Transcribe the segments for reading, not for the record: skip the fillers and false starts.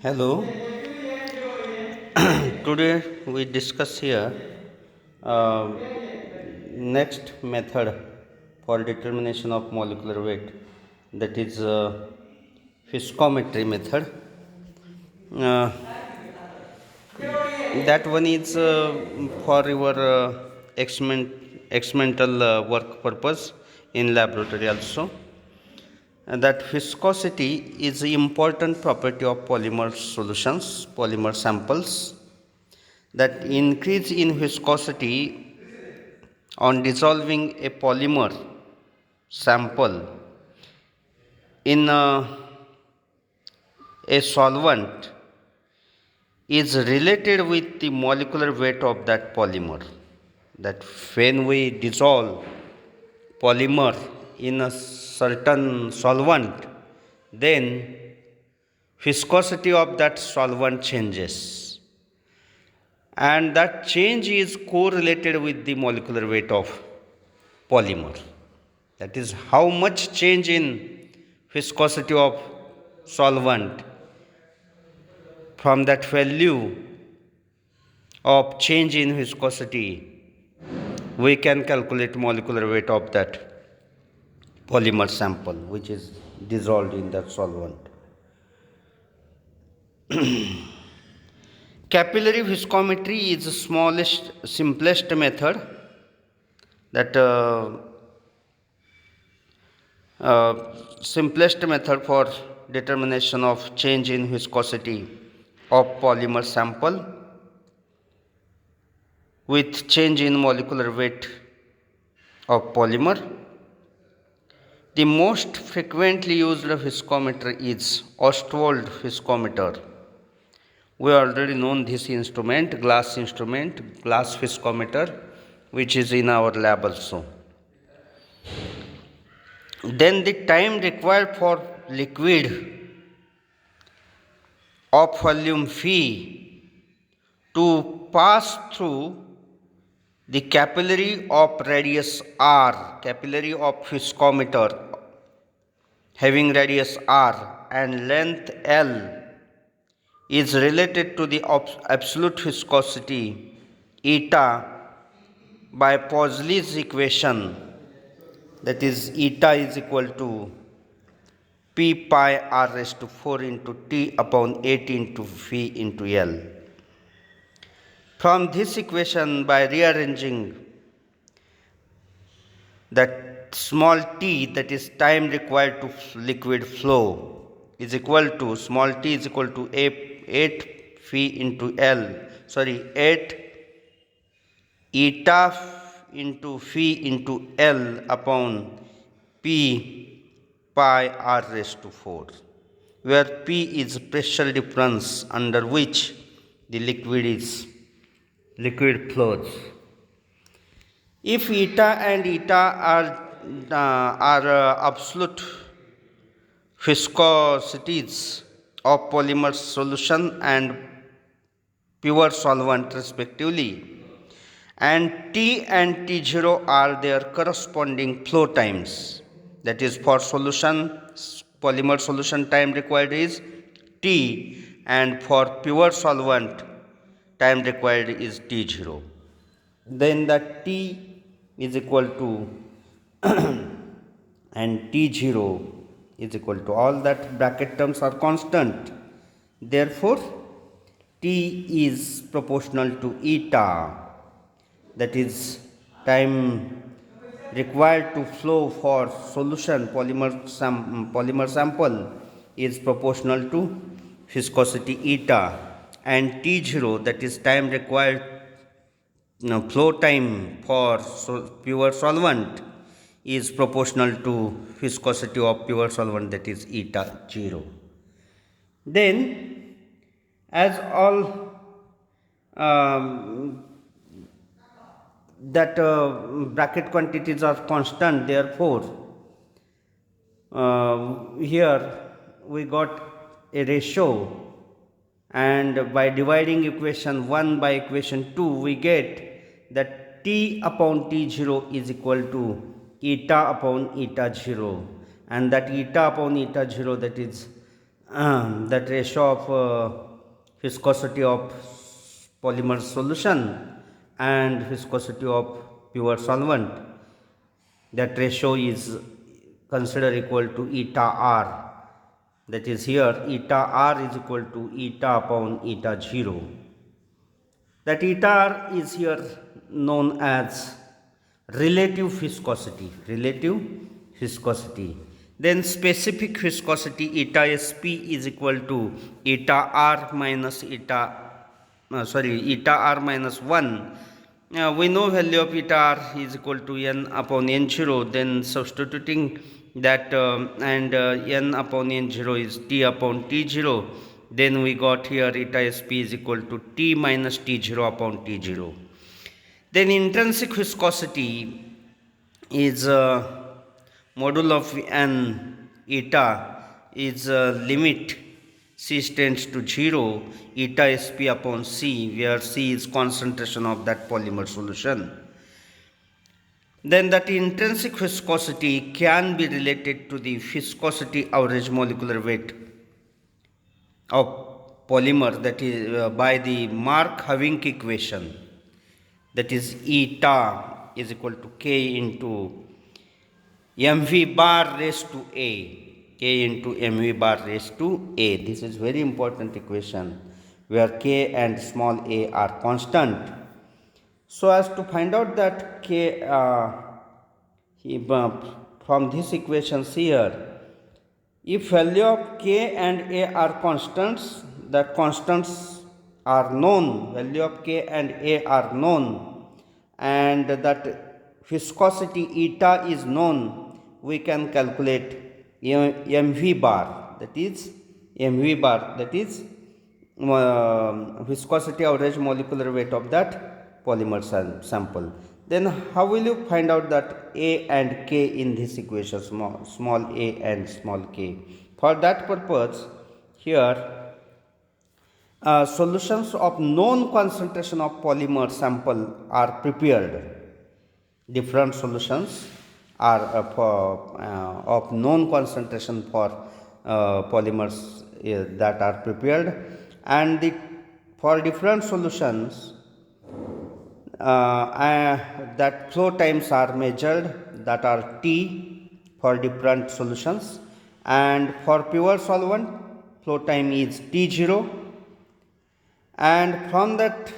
Hello. Today we discuss here uh, next method for determination of molecular weight, that is viscometry method. Uh, that one is for your experimental work purpose in laboratory also. And that viscosity is the important property of polymer solutions, polymer samples. That increase in viscosity on dissolving a polymer sample in a solvent is related with the molecular weight of that polymer. That when we dissolve polymer in a certain solvent, then viscosity of that solvent changes, and that change is correlated with the molecular weight of polymer. That is how much change in viscosity of solvent, from that value of change in viscosity we can calculate molecular weight of that polymer sample which is dissolved in that solvent. Capillary viscometry is the smallest, simplest method that simplest method for determination of change in viscosity of polymer sample with change in molecular weight of polymer. The most frequently used viscometer is Ostwald viscometer. We already know this instrument, glass viscometer, which is in our lab also. Then the time required for liquid of volume V to pass through the capillary of radius R, capillary of viscometer having radius R and length L, is related to the absolute viscosity eta by Pauli's equation, that is eta is equal to P pi r raised to 4 into T upon 8 into V into L. From this equation, by rearranging that small t, that is time required to liquid flow, is equal to small t is equal to 8 V into L, 8 eta into phi into L upon P pi r raised to 4, where P is pressure difference under which the liquid flows. If eta and eta are absolute viscosities of polymer solution and pure solvent respectively, and T and T0 are their corresponding flow times. That is, for solution, polymer solution time required is T, and for pure solvent time required is T0. Then that T is equal to and T0 is equal to, all that bracket terms are constant. Therefore, T is proportional to eta, that is time required to flow for solution polymer sample is proportional to viscosity eta, and T0, that is time required flow time for pure solvent, is proportional to viscosity of pure solvent, that is eta 0. Then, as all that bracket quantities are constant, therefore here we got a ratio, and by dividing equation 1 by equation 2 we get that T upon T0 is equal to eta upon eta 0, and that eta upon eta 0, that is that ratio of viscosity of polymer solution and viscosity of pure solvent, that ratio is considered equal to eta r. That is, here eta r is equal to eta upon eta 0. That eta r is here known as relative viscosity. Then specific viscosity eta sp is equal to eta r minus eta minus 1. We know value of eta r is equal to n upon n0. Then substituting that and n upon n0 is t upon t0. Then we got here eta sp is equal to t minus t0 upon t0. Then intrinsic viscosity is module of n eta is limit c tends to 0 eta sp upon c, where c is concentration of that polymer solution. Then that intrinsic viscosity can be related to the viscosity average molecular weight of polymer, that is by the Mark-Havink equation, that is eta is equal to k into mv bar raised to a, k into mv bar raised to a. This is very important equation where k and small a are constant. So as to find out that k from these equations here, if value of k and a are constants, that constants are known, value of k and a are known, and that viscosity eta is known, we can calculate mv bar, that is viscosity average molecular weight of that polymer sample. Then how will you find out that a and k in this equation, small a and small k? For that purpose, here solutions of known concentration of polymer sample are prepared. Different solutions are of known concentration for polymers that are prepared, and for different solutions that flow times are measured, that are t for different solutions, and for pure solvent flow time is t0, and from that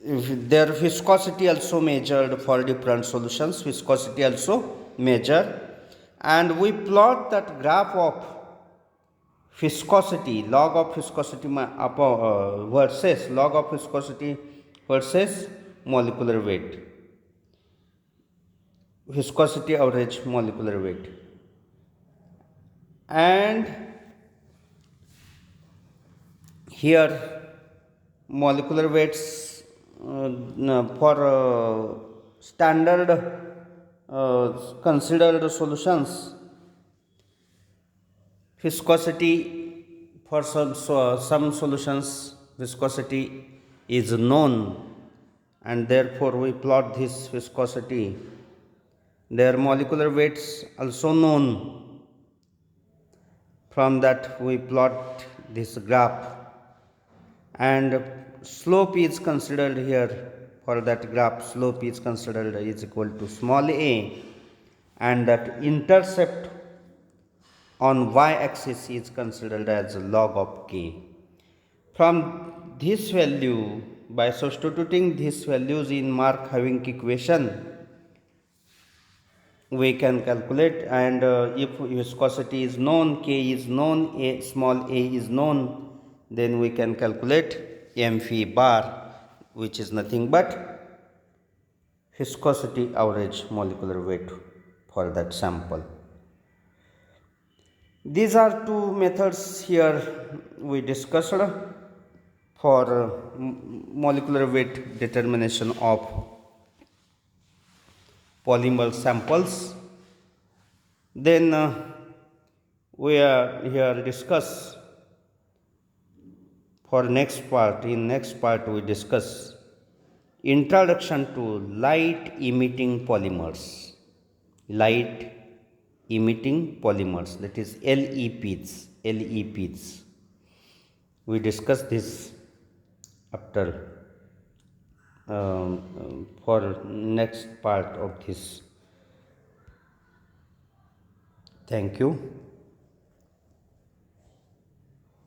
their viscosity also measured for different solutions, viscosity also measured, and we plot that graph of viscosity, log of viscosity versus log of viscosity versus molecular weight, viscosity average molecular weight. And here molecular weights for standard considered solutions, viscosity for some solutions viscosity is known, and therefore we plot this viscosity. Their molecular weights also known. From that we plot this graph, and slope is considered here. For that graph, slope is considered is equal to small a, and that intercept on y-axis is considered as log of k. From this value, by substituting these values in Mark-Havink equation, we can calculate, and if viscosity is known, k is known, small a is known, then we can calculate mv bar, which is nothing but viscosity average molecular weight for that sample. These are two methods here we discussed for molecular weight determination of polymer samples. Then we are here discuss for next part. In next part we discuss introduction to light emitting polymers. light emitting polymers, that is LEPs. We discuss this after for next part of this. Thank you.